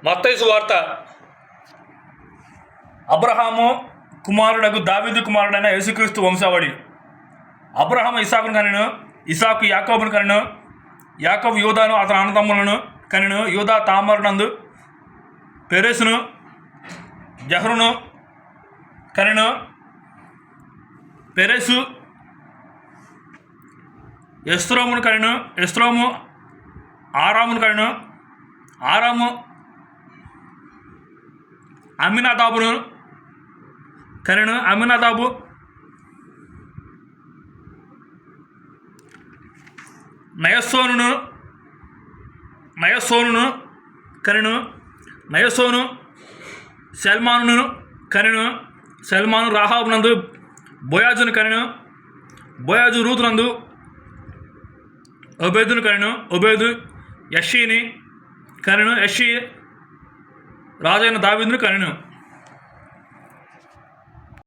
మత్తయి సువార్త. అబ్రహాము కుమారుడగు దావీదు కుమారుడైన యేసుక్రీస్తు వంశావళి. అబ్రహాము ఇసాకును కనెను, ఇసాకు యాకోబును కనెను, యాకోబు యూదాను అతని అన్నదమ్ములను కనెను, యూదా తామారునందు పెరెసును జహరును కనెను, పెరెసు ఎస్రోమును కనెను, ఎస్రోము ఆరామును కనెను, ఆరాము అమ్మినాదాబును కనెను, అమ్మినాదాబు నయస్సోనును కనెను, నయస్సోను సల్మానును కనెను, సల్మాను రాహాబునందు బోయాజును కనెను, బోయాజు రూతునందు ఒబేదును కనెను, ఒబేదు యెష్షీని కనెను, యెష్షీ రాజైన దావీదును కనెను.